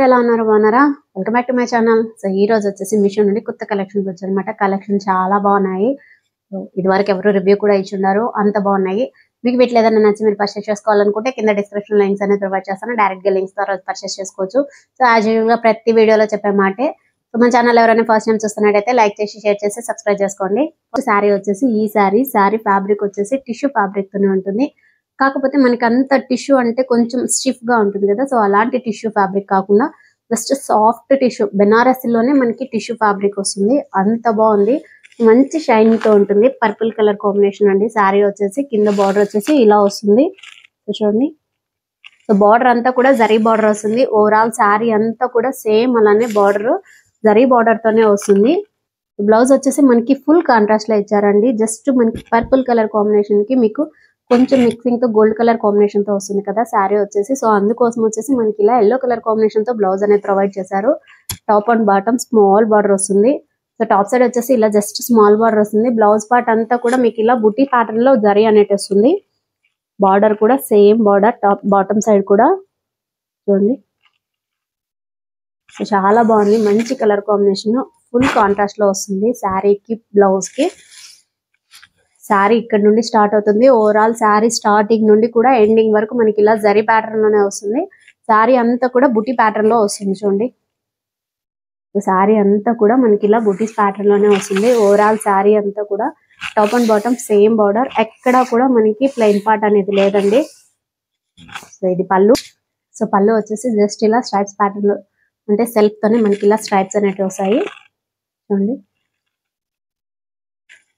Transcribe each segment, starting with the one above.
ఎలా ఉన్నారు బాగున్నారా? Welcome back to my channel. So ఈ రోజు వచ్చేసి మీషో నుండి కొత్త కలెక్షన్స్ వచ్చాయన్నమాట. కలెక్షన్ చాలా బాగున్నాయి. సో ఇదివరకు ఎవరు రివ్యూ కూడా ఇచ్చున్నారు, అంత బాగున్నాయి. మీకు వీటిలో ఏదైనా నచ్చి మీరు పర్చేస్ చేసుకోవాలనుకుంటే కింద డిస్క్రిప్షన్ లింక్స్ అనేది ప్రొవైడ్ చేస్తాను. డైరెక్ట్ గా లింక్స్ ద్వారా పర్చేస్ చేసుకోవచ్చు. సో యాజ్ యూజువల్ గా ప్రతి వీడియోలో చెప్పే మాటే. సో మన ఛానల్ ఎవరైనా ఫస్ట్ టైం చూస్తున్నట్టయితే లైక్ చేసి షేర్ చేసి సబ్స్క్రైబ్ చేసుకోండి. శారీ వచ్చేసి ఈ శారీ ఫ్యాబ్రిక్ వచ్చేసి టిష్యూ ఫ్యాబ్రిక్ తోనే ఉంటుంది. కాకపోతే మనకి అంత టిష్యూ అంటే కొంచెం స్టిఫ్ గా ఉంటుంది కదా, సో అలాంటి టిష్యూ ఫ్యాబ్రిక్ కాకుండా జస్ట్ సాఫ్ట్ టిష్యూ, బెనారసీలోనే మనకి టిష్యూ ఫ్యాబ్రిక్ వస్తుంది. అంత బాగుంది, మంచి షైనింగ్ తో ఉంటుంది. పర్పుల్ కలర్ కాంబినేషన్ అండి. శారీ వచ్చేసి కింద బార్డర్ వచ్చేసి ఇలా వస్తుంది. చూడండి, సో బార్డర్ అంతా కూడా జరీ బార్డర్ వస్తుంది. ఓవరాల్ శారీ అంతా కూడా సేమ్ అలానే బార్డర్, జరీ బార్డర్ తోనే వస్తుంది. బ్లౌజ్ వచ్చేసి మనకి ఫుల్ కాంట్రాస్ట్ లో ఇచ్చారండి. జస్ట్ మనకి పర్పుల్ కలర్ కాంబినేషన్ కి మీకు కొంచెం మిక్సింగ్ తో గోల్డ్ కలర్ కాంబినేషన్ తో వస్తుంది కదా శారీ వచ్చేసి. సో అందుకోసం వచ్చేసి మనకి ఇలా ఎల్లో కలర్ కాంబినేషన్ తో బ్లౌజ్ అనేది ప్రొవైడ్ చేశారు. Top and bottom small border వస్తుంది. సో టాప్ సైడ్ వచ్చేసి ఇలా జస్ట్ స్మాల్ బార్డర్ వస్తుంది. బ్లౌజ్ పార్ట్ అంతా కూడా మీకు ఇలా బుటీ ప్యాటర్న్ లో జరీ అనేది వస్తుంది. బార్డర్ కూడా same border, top bottom side కూడా చూడండి. సో చాలా బాగుంది, మంచి కలర్ కాంబినేషన్, ఫుల్ కాంట్రాస్ట్ లో వస్తుంది శారీకి బ్లౌజ్ కి. శారీ ఇక్కడ నుండి స్టార్ట్ అవుతుంది. ఓవరాల్ శారీ స్టార్టింగ్ నుండి కూడా ఎండింగ్ వరకు మనకి ఇలా జరీ ప్యాటర్న్ లోనే వస్తుంది. శారీ అంతా కూడా బుటీ ప్యాటర్న్ లో వస్తుంది చూడండి. శారీ అంతా కూడా మనకి ఇలా బుటీస్ ప్యాటర్న్ లోనే వస్తుంది. ఓవరాల్ శారీ అంతా కూడా top and bottom same border, ఎక్కడా కూడా మనకి ప్లెయిన్ పార్ట్ అనేది లేదండి. సో ఇది పళ్ళు. సో పళ్ళు వచ్చేసి జస్ట్ ఇలా స్ట్రైప్స్ ప్యాటర్న్ లో, అంటే సెల్ఫ్ తోనే మనకి ఇలా స్ట్రైప్స్ అనేవి వస్తాయి చూడండి.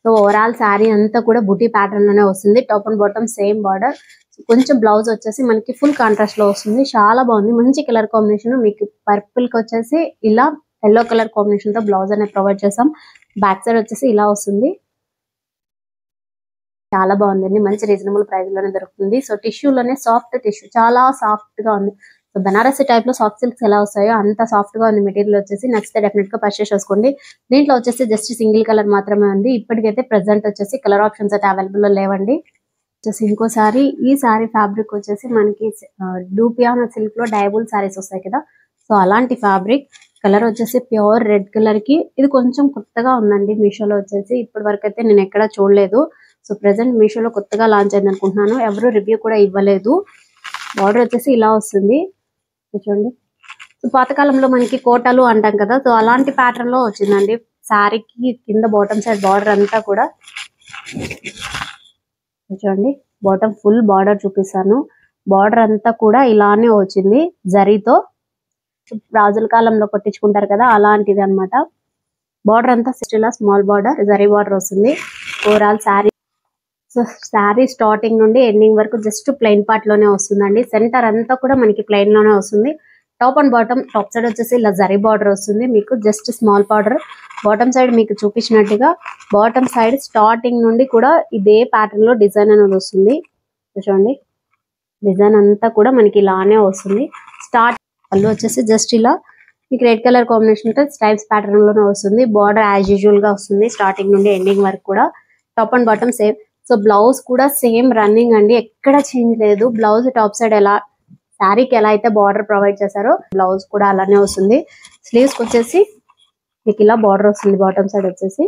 సో ఓవరాల్ శారీ అంతా కూడా బుటీ ప్యాటర్న్ లోనే వస్తుంది. Top and bottom same border. కొంచెం బ్లౌజ్ వచ్చేసి మనకి ఫుల్ కాంట్రాస్ట్ లో వస్తుంది. చాలా బాగుంది, మంచి కలర్ కాంబినేషన్. మీకు పర్పుల్ కి వచ్చేసి ఇలా ఎల్లో కలర్ కాంబినేషన్ తో బ్లౌజ్ అనేది ప్రొవైడ్ చేసాం. బ్యాక్ సైడ్ వచ్చేసి ఇలా వస్తుంది. చాలా బాగుందండి, మంచి రీజనబుల్ ప్రైస్ లోనే దొరుకుతుంది. సో టిష్యూలోనే సాఫ్ట్ టిష్యూ, చాలా సాఫ్ట్ గా ఉంది. సో బనారసి టైప్ లో సాఫ్ట్ సిల్క్స్ ఎలా వస్తాయో అంత సాఫ్ట్ గా ఉంది మెటీరియల్ వచ్చేసి. నచ్చితే డెఫినెట్ గా పర్చేస్ చేసుకోండి. దీంట్లో వచ్చేసి జస్ట్ సింగిల్ కలర్ మాత్రమే ఉంది. ఇప్పటికైతే ప్రెసెంట్ వచ్చేసి కలర్ ఆప్షన్స్ అయితే అవైలబుల్ లో లేవండి. వచ్చేసి ఇంకోసారి ఈ సారీ ఫ్యాబ్రిక్ వచ్చేసి మనకి డూపియానా సిల్క్ లో డైబుల్ సారీస్ వస్తాయి కదా, సో అలాంటి ఫ్యాబ్రిక్. కలర్ వచ్చేసి ప్యూర్ రెడ్ కలర్ కి. ఇది కొంచెం కొత్తగా ఉందండి మీషోలో వచ్చేసి, ఇప్పటి వరకు అయితే నేను ఎక్కడ చూడలేదు. సో ప్రెసెంట్ మీషోలో కొత్తగా లాంచ్ అయింది అనుకుంటున్నాను, ఎవరు రివ్యూ కూడా ఇవ్వలేదు. బార్డర్ వచ్చేసి ఇలా వస్తుంది చూడండి. సో పాతకాలంలో మనకి కోటలు అంటాం కదా, సో అలాంటి ప్యాటర్న్ లో వచ్చిందండి. శారీకి కింద బాటమ్ సైడ్ బార్డర్ అంతా కూడా చూడండి. బాటమ్ ఫుల్ బార్డర్ చూపిస్తాను. బార్డర్ అంతా కూడా ఇలానే వచ్చింది జరీతో. రాజుల కాలంలో కొట్టించుకుంటారు కదా, అలాంటిది అన్నమాట. బార్డర్ అంతా ఇలా స్మాల్ బార్డర్, జరీ బార్డర్ వస్తుంది. Overall sari, so sari starting నుండి ఎండింగ్ వరకు జస్ట్ ప్లెయిన్ పార్ట్ లోనే వస్తుందండి. సెంటర్ అంతా కూడా మనకి ప్లెయిన్ లోనే వస్తుంది. Top and bottom, top side వచ్చేసి ఇలా జరీ బార్డర్ వస్తుంది మీకు, just small border. Bottom side మీకు చూపించినట్టుగా బాటమ్ సైడ్ స్టార్టింగ్ నుండి కూడా ఇదే ప్యాటర్న్ లో డిజైన్ అనేది వస్తుంది చూడండి. డిజైన్ అంతా కూడా మనకి ఇలానే వస్తుంది. స్టార్ట్ పళ్ళు వచ్చేసి జస్ట్ ఇలా మీకు రెడ్ కలర్ కాంబినేషన్ తో స్ట్రైప్స్ ప్యాటర్న్ లోనే వస్తుంది. బార్డర్ యాజ్ యూజువల్ గా వస్తుంది స్టార్టింగ్ నుండి ఎండింగ్ వరకు కూడా. Top and bottom same. So blouse కూడా సేమ్ రన్నింగ్ అండి, ఎక్కడ చేంజ్ లేదు. బ్లౌజ్ టాప్ సైడ్ ఎలా శారీకి ఎలా అయితే బార్డర్ ప్రొవైడ్ చేశారో బ్లౌజ్ కూడా అలానే వస్తుంది. స్లీవ్స్ వచ్చేసి మీకు ఇలా బార్డర్ వస్తుంది బాటమ్ సైడ్ వచ్చేసి.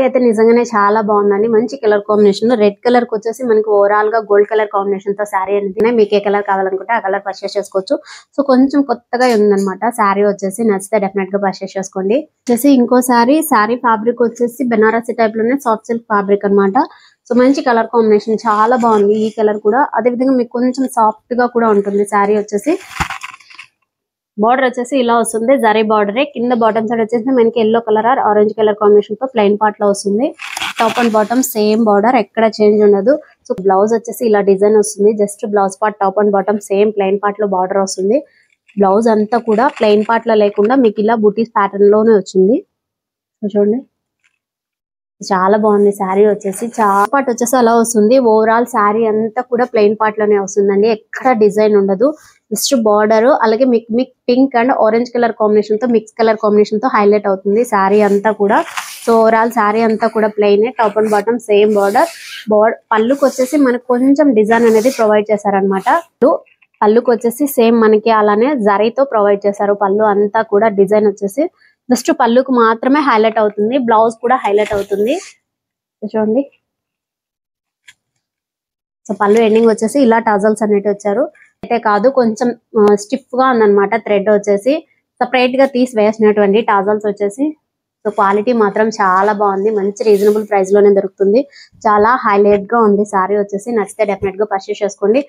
అయితే నిజంగానే చాలా బాగుందండి, మంచి కలర్ కాంబినేషన్. రెడ్ కలర్ కి వచ్చేసి మనకి ఓవరాల్ గా గోల్డ్ కలర్ కాంబినేషన్ తో శారీ అనేది, మీకు ఏ కలర్ కావాలనుకుంటే ఆ కలర్ పర్చేస్ చేసుకోవచ్చు. సో కొంచెం కొత్తగా ఉందన్నమాట శారీ వచ్చేసి. నచ్చితే డెఫినెట్ గా పర్చేస్ చేసుకోండి. వచ్చేసి ఇంకోసారి శారీ ఫ్యాబ్రిక్ వచ్చేసి బెనారసీ టైప్ లోనే సాఫ్ట్ సిల్క్ ఫ్యాబ్రిక్ అన్నమాట. సో మంచి కలర్ కాంబినేషన్, చాలా బాగుంది ఈ కలర్ కూడా. అదే విధంగా మీకు కొంచెం సాఫ్ట్ గా కూడా ఉంటుంది శారీ వచ్చేసి. బార్డర్ వచ్చేసి ఇలా వస్తుంది, జరీ బార్డరే. కింద బాటమ్ సైడ్ వచ్చేసి మనకి yellow colour or orange colour combination తో ప్లెయిన్ పార్ట్ లో వస్తుంది. Top and bottom same border, ఎక్కడ చేంజ్ ఉండదు. సో బ్లౌజ్ వచ్చేసి ఇలా డిజైన్ వస్తుంది. Just blouse part, top and bottom same plain part లో బార్డర్ వస్తుంది. బ్లౌజ్ అంతా కూడా ప్లెయిన్ పార్ట్ లో లేకుండా మీకు ఇలా బూటీస్ ప్యాటర్న్ లోనే వచ్చింది చూడండి. చాలా బాగుంది శారీ వచ్చేసి. చాలా పార్ట్ వచ్చేసి అలా వస్తుంది. ఓవరాల్ శారీ అంతా కూడా ప్లెయిన్ పార్ట్ లోనే వస్తుందండి, ఎక్కడ డిజైన్ ఉండదు. జస్ట్ బార్డర్, అలాగే మీకు pink and orange colour combination తో, మిక్స్ కలర్ కాంబినేషన్ తో హైలైట్ అవుతుంది శారీ అంతా కూడా. సో ఓవరాల్ శారీ అంతా కూడా plain, top and bottom same border. పళ్ళుకి వచ్చేసి మనకు కొంచెం డిజైన్ అనేది ప్రొవైడ్ చేశారనమాట. పళ్ళుకి వచ్చేసి సేమ్ మనకి అలానే జరీతో ప్రొవైడ్ చేశారు. పళ్ళు అంతా కూడా డిజైన్ వచ్చేసి జస్ట్ పళ్ళుకు మాత్రమే హైలైట్ అవుతుంది, బ్లౌజ్ కూడా హైలైట్ అవుతుంది. చూడండి. సో పళ్ళు ఎండింగ్ వచ్చేసి ఇలా టజల్స్ అనేవి వచ్చారు. అయితే కాదు, కొంచెం స్టిఫ్ గా ఉందన్నమాట. థ్రెడ్ వచ్చేసి సపరేట్ గా తీసి వేసినటువంటి టజల్స్ వచ్చేసి. సో క్వాలిటీ మాత్రం చాలా బాగుంది, మంచి రీజనబుల్ ప్రైస్ లోనే దొరుకుతుంది. చాలా హైలైట్ గా ఉంది సారీ వచ్చేసి. నచ్చితే డెఫినెట్ గా పర్చేస్ చేసుకోండి.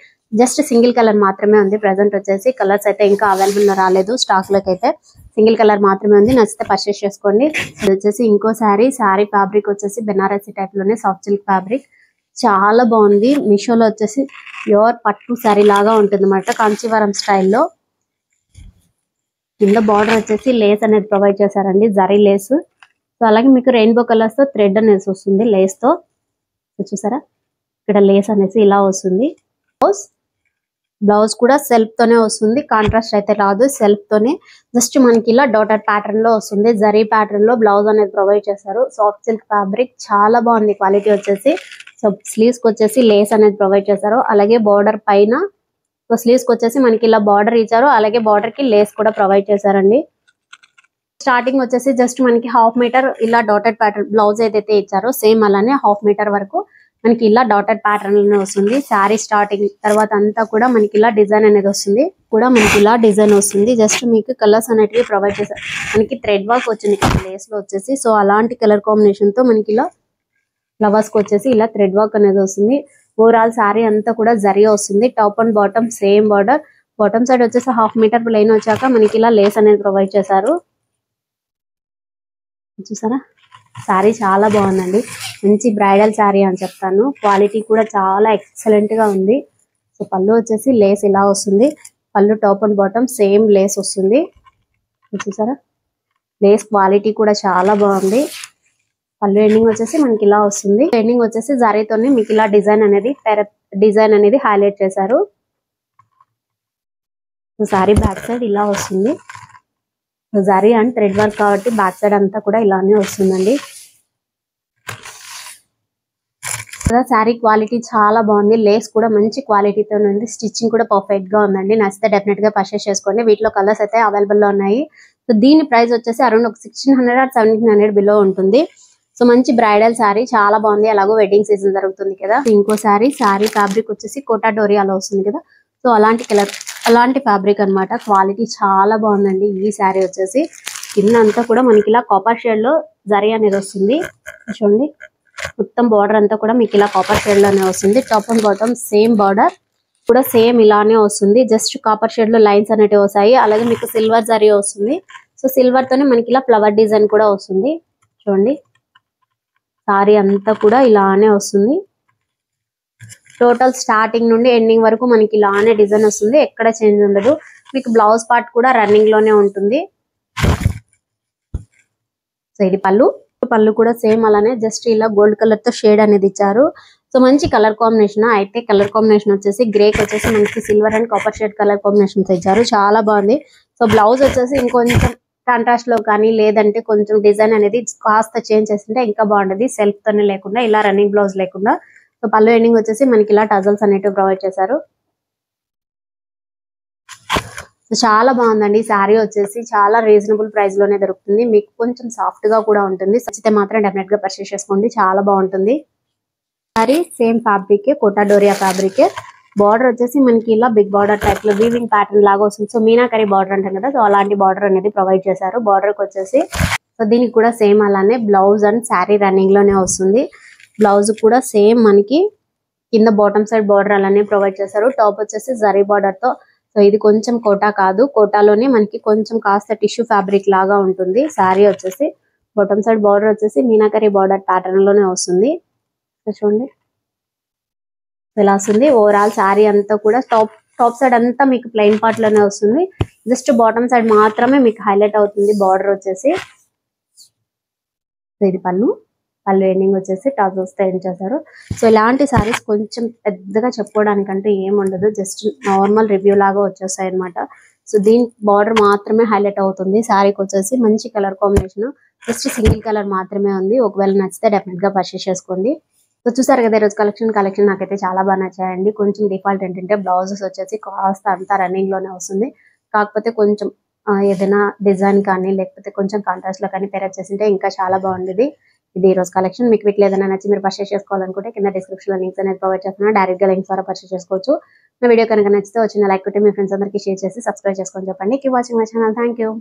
జస్ట్ సింగిల్ కలర్ మాత్రమే ఉంది ప్రెసెంట్ వచ్చేసి. కలర్స్ అయితే ఇంకా అవైలబుల్ రాలేదు, స్టాక్ లోకి అయితే సింగిల్ కలర్ మాత్రమే ఉంది. నచ్చితే పర్చేస్ చేసుకోండి. ఇది వచ్చేసి ఇంకో సారీ ఫ్యాబ్రిక్ వచ్చేసి బెనారసీ టైప్ లోనే సాఫ్ట్ సిల్క్ ఫ్యాబ్రిక్. చాలా బాగుంది. మీషోలో వచ్చేసి ప్యూర్ పట్టు సారీ లాగా ఉంటుంది అన్నమాట, కాంచీవరం స్టైల్లో. కింద బార్డర్ వచ్చేసి లేస్ అనేది ప్రొవైడ్ చేశారండి, జరీ లేస్. సో అలాగే మీకు రెయిన్బో కలర్స్ తో థ్రెడ్ అనేది వస్తుంది లేస్ తో. చూసారా, ఇక్కడ లేస్ అనేసి ఇలా వస్తుంది. బ్లౌజ్ కూడా సెల్ఫ్ తోనే వస్తుంది, కాంట్రాస్ట్ అయితే రాదు, సెల్ఫ్ తోనే. జస్ట్ మనకి ఇలా డాటర్ ప్యాటర్న్ లో వస్తుంది, జరీ ప్యాటర్న్ లో బ్లౌజ్ అనేది ప్రొవైడ్ చేశారు. సాఫ్ట్ సిల్క్ ఫ్యాబ్రిక్ చాలా బాగుంది క్వాలిటీ వచ్చేసి. సో స్లీవ్స్ కి వచ్చేసి లేస్ అనేది ప్రొవైడ్ చేశారు. అలాగే బార్డర్ పైన సో స్లీవ్స్ కి వచ్చేసి మనకి ఇలా బార్డర్ ఇచ్చారు, అలాగే బార్డర్ కి లేస్ కూడా ప్రొవైడ్ చేశారండి. స్టార్టింగ్ వచ్చేసి జస్ట్ మనకి 1/2 మీటర్ ఇలా డాటెడ్ ప్యాటర్న్ బ్లౌజ్ ఏదైతే ఇచ్చారో సేమ్ అలానే 1/2 మీటర్ వరకు మనకి ఇలా డాటెడ్ ప్యాటర్న్ లోనే వస్తుంది. శారీ స్టార్టింగ్ తర్వాత అంతా కూడా మనకి ఇలా డిజైన్ అనేది వస్తుంది, మనకి ఇలా డిజైన్ వస్తుంది. జస్ట్ మీకు కలర్స్ అనేటివి ప్రొవైడ్ చేశారు. మనకి థ్రెడ్ వర్క్ వచ్చింది లేస్ లో వచ్చేసి. సో అలాంటి కలర్ కాంబినేషన్ తో మనకి ఇలా ఫ్లవర్స్ కి వచ్చేసి ఇలా థ్రెడ్ వర్క్ అనేది వస్తుంది. ఓవరాల్ శారీ అంతా కూడా జరీ వస్తుంది. Top and bottom same border. Bottom side వచ్చేసి 1/2 మీటర్ ప్లెయిన్ వచ్చాక మనకి ఇలా లేస్ అనేది ప్రొవైడ్ చేశారు. చూసారా, శారీ చాలా బాగుందండి, మంచి బ్రైడల్ శారీ అని చెప్తాను. క్వాలిటీ కూడా చాలా ఎక్సలెంట్ గా ఉంది. సో పళ్ళు వచ్చేసి లేస్ ఇలా వస్తుంది. పళ్ళు top and bottom same Lay's వస్తుంది. చూసారా, లేస్ క్వాలిటీ కూడా చాలా బాగుంది. పళ్ళు ఎండింగ్ వచ్చేసి మనకి ఇలా వస్తుంది. ఎండింగ్ వచ్చేసి జరీతోనే మీకు ఇలా డిజైన్ అనేది హైలైట్ చేశారు. శారీ బ్యాక్ సైడ్ ఇలా వస్తుంది. జరీ అండ్ థ్రెడ్ వర్క్ కాబట్టి బ్యాక్ సైడ్ అంతా కూడా ఇలానే వస్తుందండి. శారీ క్వాలిటీ చాలా బాగుంది, లేస్ కూడా మంచి క్వాలిటీతో ఉంది, స్టిచ్చింగ్ కూడా పర్ఫెక్ట్ గా ఉందండి. నచ్చితే డెఫినెట్ గా పర్చేస్ చేసుకోండి. వీటిలో కలర్స్ అయితే అవైలబుల్ లో ఉన్నాయి. సో దీని ప్రైస్ వచ్చేసి అరౌండ్ 1600 or 1700 బిలో ఉంటుంది. సో మంచి బ్రైడల్ శారీ చాలా బాగుంది. అలాగో వెడ్డింగ్ సీజన్ జరుగుతుంది కదా. ఇంకో శారీ ఫ్యాబ్రిక్ వచ్చేసి కోటా డోరీ అలా వస్తుంది కదా. సో అలాంటి ఫ్యాబ్రిక్ అన్నమాట. క్వాలిటీ చాలా బాగుందండి. ఈ శారీ వచ్చేసి కింద అంతా కూడా మనకి ఇలా కాపర్ షేడ్ లో జరీ అనేది వస్తుంది. చూడండి, మొత్తం బార్డర్ అంతా కూడా మీకు ఇలా కాపర్ షేడ్ లోనే వస్తుంది. Top and bottom same border కూడా సేమ్ ఇలానే వస్తుంది. జస్ట్ కాపర్ షేడ్ లో లైన్స్ అనేవి వస్తాయి. అలాగే మీకు సిల్వర్ జరీ వస్తుంది. సో సిల్వర్ తోనే మనకి ఇలా ఫ్లవర్ డిజైన్ కూడా వస్తుంది. చూడండి, సారీ అంతా కూడా ఇలానే వస్తుంది. టోటల్ స్టార్టింగ్ నుండి ఎండింగ్ వరకు మనకి ఇలానే డిజైన్ వస్తుంది, ఎక్కడ చేంజ్ ఉండదు. మీకు బ్లౌజ్ పార్ట్ కూడా రన్నింగ్ లోనే ఉంటుంది. సో ఇది పళ్ళు కూడా సేమ్ అలానే జస్ట్ ఇలా గోల్డ్ కలర్ తో షేడ్ అనేది ఇచ్చారు. సో మంచి కలర్ కాంబినేషన్. అయితే కలర్ కాంబినేషన్ వచ్చేసి గ్రేక్ వచ్చేసి మనకి silver and copper shade colour combinations ఇచ్చారు, చాలా బాగుంది. సో బ్లౌజ్ వచ్చేసి ఇంకొంచెం కాంట్రాస్ట్ లో కానీ లేదంటే కొంచెం డిజైన్ అనేది కాస్త చేంజ్ చేస్తుంటే ఇంకా బాగుంటది. సెల్ఫ్ తోనే లేకుండా ఇలా రన్నింగ్ బ్లౌజ్ లేకుండా. సో పళ్ళు ఎండింగ్ వచ్చేసి మనకి ఇలా టజల్స్ అనేటివి ప్రొవైడ్ చేశారు. సో చాలా బాగుందండి. శారీ వచ్చేసి చాలా రీజనబుల్ ప్రైస్ లోనే దొరుకుతుంది. మీకు కొంచెం సాఫ్ట్ గా కూడా ఉంటుంది. నచ్చితే మాత్రం డెఫినెట్ గా పర్చేస్ చేసుకోండి, చాలా బాగుంటుంది. Sari same fabric, Kota Doria fabric. Border వచ్చేసి మనకి ఇలా బిగ్ బార్డర్ టైప్ లో వీవింగ్ ప్యాటర్న్ లాగా వస్తుంది. సో మీనాకరీ బార్డర్ అంటాం కదా, సో అలాంటి బార్డర్ అనేది ప్రొవైడ్ చేశారు. బార్డర్ కి వచ్చేసి సో దీనికి కూడా సేమ్ అలానే బ్లౌజ్ అండ్ శారీ రన్నింగ్ లోనే వస్తుంది. బ్లౌజ్ కూడా సేమ్ మనకి కింద బాటమ్ సైడ్ బార్డర్ అలానే ప్రొవైడ్ చేశారు. టాప్ వచ్చేసి జరీ బార్డర్ తో. సో ఇది కొంచెం కోటా కాదు, కోటాలోనే మనకి కొంచెం కాస్త టిష్యూ ఫ్యాబ్రిక్ లాగా ఉంటుంది. శారీ వచ్చేసి బాటమ్ సైడ్ బార్డర్ వచ్చేసి మీనాకరీ బార్డర్ ప్యాటర్న్ లోనే వస్తుంది. చూడండి ఇలా వస్తుంది. ఓవరాల్ శారీ అంతా కూడా టాప్ సైడ్ అంతా మీకు ప్లెయిన్ పార్ట్ లోనే వస్తుంది. జస్ట్ బాటమ్ సైడ్ మాత్రమే మీకు హైలైట్ అవుతుంది బార్డర్ వచ్చేసి. ఇది పళ్ళు ఎండింగ్ వచ్చేసి టజల్స్ తో ఎండ్ చేశారు. సో ఇలాంటి శారీస్ కొంచెం పెద్దగా చెప్పుకోవడానికంటే ఏం ఉండదు, జస్ట్ నార్మల్ రివ్యూ లాగా వచ్చేస్తాయి అనమాట. సో దీని బార్డర్ మాత్రమే హైలైట్ అవుతుంది. శారీకి వచ్చేసి మంచి colour combination, just single colour మాత్రమే ఉంది. ఒకవేళ నచ్చితే డెఫినెట్ గా పర్చేస్ చేసుకోండి. సో చూసారు కదా ఈరోజు కలెక్షన్ నాకైతే చాలా బాగా నచ్చాయండి. కొంచెం డిఫాల్ట్ ఏంటంటే బ్లౌజెస్ వచ్చేసి కాస్ట్ అంతా రన్నింగ్ లోనే వస్తుంది. కాకపోతే కొంచెం ఏదైనా డిజైన్ కానీ లేకపోతే కొంచెం కాంట్రాస్ట్ లో కానీ పేరప్ చేసింటే ఇంకా చాలా బాగుండేది. ఇది ఈ రోజు కలెక్షన్. మీకు వీటిలో ఏదైనా నచ్చి మీరు పర్చేస్ చేసుకోవాలనుకుంటే కింద డిస్క్రిప్షన్ లో లింక్స్ అనేది ప్రొవైడ్ చేస్తున్నాను. డైరెక్ట్ గా లింక్స్ ద్వారా పర్చేస్ చేసుకోవచ్చు. నా వీడియో కనుక నచ్చితే వచ్చిన లైక్ కొట్టి మీ ఫ్రెండ్స్ అందరికీ షేర్ చేసి సబ్స్క్రైబ్ చేసుకొని చెప్పండి. Keep watching my channel. Thank you.